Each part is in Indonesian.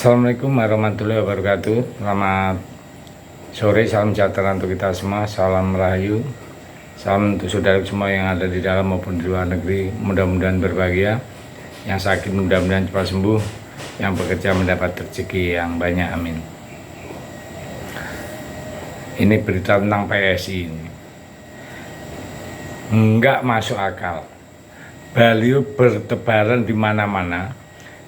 Assalamualaikum warahmatullahi wabarakatuh. Selamat sore, salam sejahtera untuk kita semua. Salam Rahayu. Salam untuk saudara semua yang ada di dalam maupun di luar negeri. Mudah-mudahan berbahagia. Yang sakit mudah-mudahan cepat sembuh. Yang bekerja mendapat rezeki yang banyak. Amin. Ini berita tentang PSI ini. Enggak masuk akal. Baliho bertebaran di mana-mana.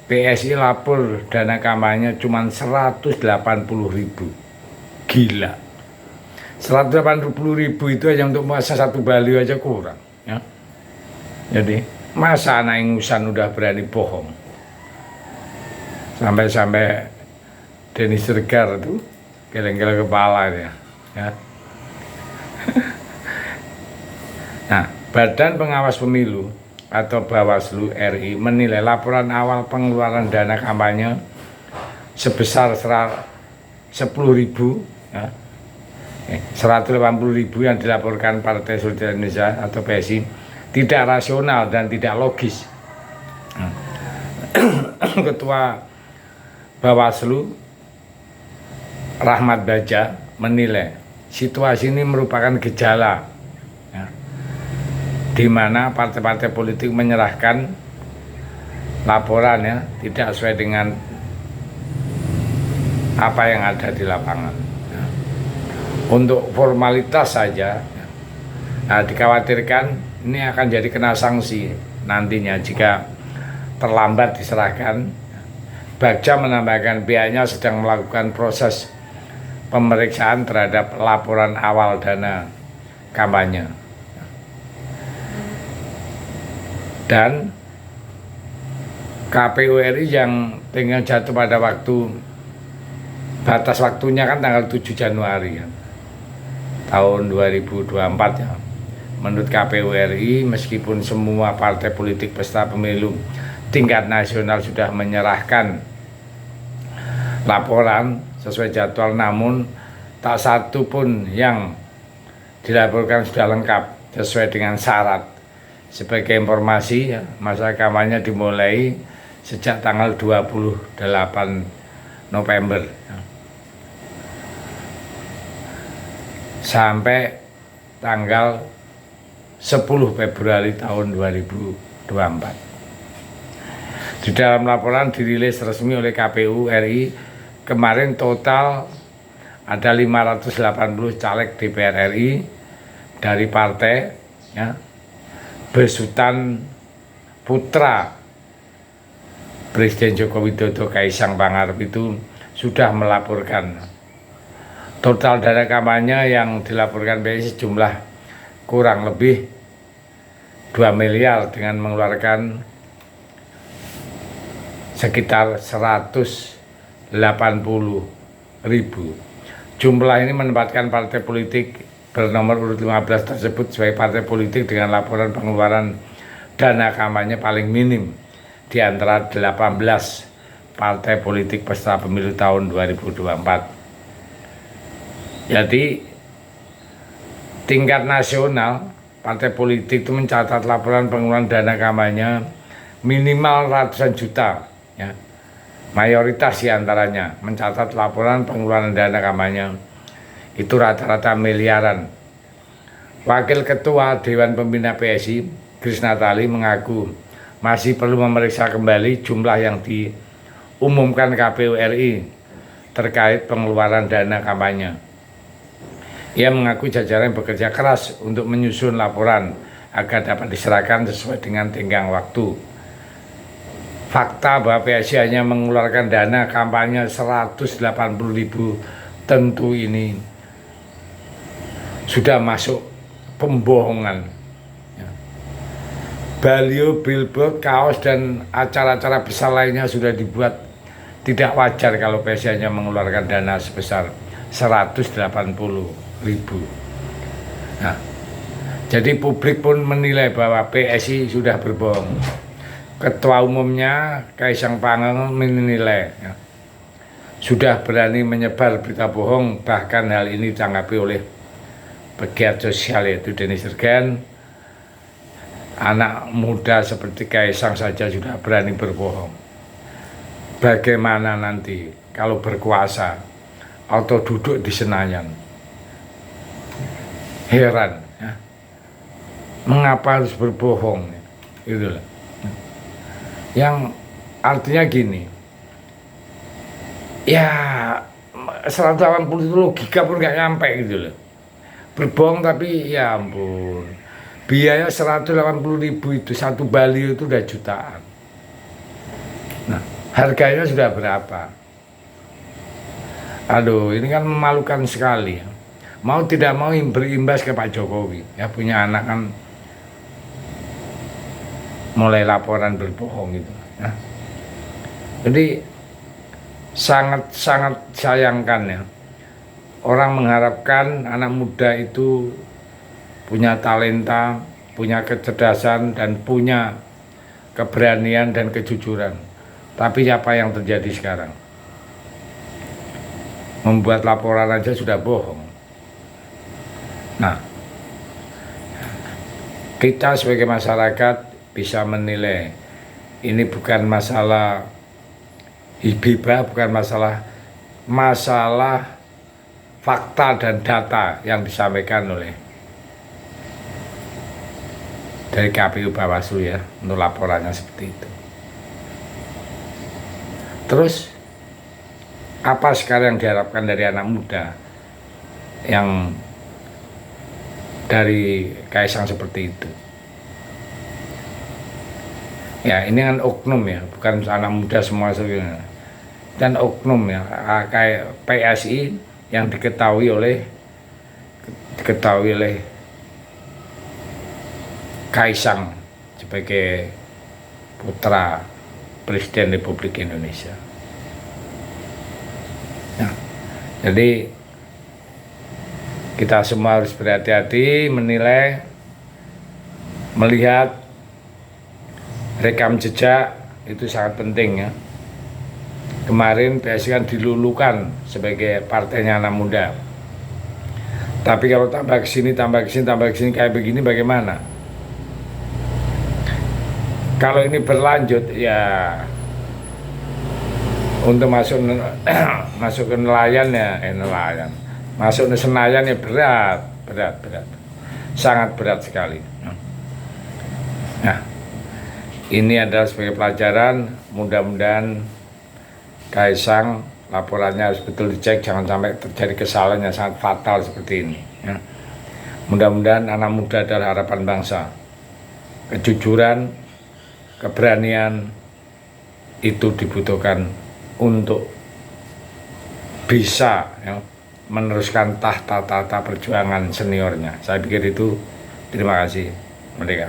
PSI lapor dana kampanye cuma 180.000. Gila. 180.000 itu aja untuk masa satu baliho aja kurang, ya. Jadi masa anak ingusan udah berani bohong. Sampai-sampai Denny Sregar itu geleng-geleng kepala ya. Nah, Badan Pengawas Pemilu atau Bawaslu RI menilai laporan awal pengeluaran dana kampanye sebesar 10.000 ya, 180.000 yang dilaporkan Partai Solidaritas Indonesia atau PSI tidak rasional dan tidak logis. Ketua Bawaslu Rahmat Baja menilai situasi ini merupakan gejala di mana partai-partai politik menyerahkan laporan ya tidak sesuai dengan apa yang ada di lapangan. Untuk formalitas saja, nah, dikhawatirkan ini akan jadi kena sanksi nantinya jika terlambat diserahkan. Bagja menambahkan pihaknya sedang melakukan proses pemeriksaan terhadap laporan awal dana kampanye. Dan KPU RI yang tinggal jatuh pada batas waktunya kan tanggal 7 Januari ya, tahun 2024 ya. Menurut KPU RI, meskipun semua partai politik peserta pemilu tingkat nasional sudah menyerahkan laporan sesuai jadwal, namun tak satu pun yang dilaporkan sudah lengkap sesuai dengan syarat. Sebagai informasi, ya, masa kampanye dimulai sejak tanggal 28 November ya, sampai tanggal 10 Februari tahun 2024. Di dalam laporan dirilis resmi oleh KPU RI, kemarin total ada 580 caleg DPR RI dari partai ya, besutan putra Presiden Joko Widodo Kaisang Pangarep itu sudah melaporkan total dana kampanye yang dilaporkan PSI jumlah kurang lebih 2 miliar dengan mengeluarkan sekitar 180.000. Jumlah ini menempatkan partai politik bernomor urut 15 tersebut sebagai partai politik dengan laporan pengeluaran dana kampanye paling minim di antara 18 partai politik peserta pemilu tahun 2024. Jadi tingkat nasional partai politik itu mencatat laporan pengeluaran dana kampanye minimal ratusan juta ya. Mayoritas diantaranya mencatat laporan pengeluaran dana kampanye itu rata-rata miliaran. Wakil Ketua Dewan Pembina PSI, Krisna Tali, mengaku masih perlu memeriksa kembali jumlah yang diumumkan KPU RI terkait pengeluaran dana kampanye. Ia mengaku jajaran bekerja keras untuk menyusun laporan agar dapat diserahkan sesuai dengan tenggang waktu. Fakta bahwa PSI hanya mengeluarkan dana kampanye 180.000 tentu ini sudah masuk pembohongan ya. Baliho, billboard, kaos, dan acara-acara besar lainnya sudah dibuat. Tidak wajar kalau PSI hanya mengeluarkan dana sebesar 180.000. Nah, jadi publik pun menilai bahwa PSI sudah berbohong. Ketua umumnya Kaisang Pangarep menilai ya, sudah berani menyebar berita bohong, bahkan hal ini ditanggapi oleh pegiat sosial yaitu Denny Sregar. Anak muda seperti Kaisang saja sudah berani berbohong. bagaimana nanti kalau berkuasa atau duduk di Senayan. Heran ya. Mengapa harus berbohong gitu loh. Yang artinya gini, ya 180 itu logika pun nggak nyampe gitu loh. Berbohong tapi ya ampun, biaya 180.000 itu satu baliho itu udah jutaan. Nah, harganya sudah berapa? Aduh, ini kan memalukan sekali ya. Mau tidak mau berimbas ke Pak Jokowi ya, punya anak kan mulai laporan berbohong gitu ya. Jadi sangat sayangkan ya, orang mengharapkan anak muda itu punya talenta, punya kecerdasan, dan punya keberanian dan kejujuran. Tapi apa yang terjadi sekarang? Membuat laporan aja sudah bohong. Nah, kita sebagai masyarakat bisa menilai ini bukan masalah hibah, bukan masalah fakta dan data yang disampaikan oleh dari KPU Bawaslu ya, untuk laporannya seperti itu. Terus apa sekarang yang diharapkan dari anak muda yang dari Kaisang seperti itu? Ya ini kan oknum ya, bukan anak muda semua sebenarnya. Dan oknum ya, kayak PSI yang diketahui oleh Kaisang sebagai putra Presiden Republik Indonesia. Nah, jadi kita semua harus berhati-hati menilai, melihat rekam jejak itu sangat penting ya. Kemarin PSI kan dilulukan sebagai partainya anak muda. Tapi kalau tambah kesini kayak begini bagaimana? Kalau ini berlanjut ya untuk masuk ke nelayan ya nelayan. Masuk ke Senayan ya berat, sangat berat sekali. Nah, ini adalah sebagai pelajaran, mudah-mudahan Kaisang laporannya harus betul dicek, jangan sampai terjadi kesalahan yang sangat fatal seperti ini. Ya. Mudah-mudahan anak muda adalah harapan bangsa. Kejujuran, keberanian itu dibutuhkan untuk bisa ya, meneruskan tahta perjuangan seniornya. Saya pikir itu. Terima kasih. Merdeka.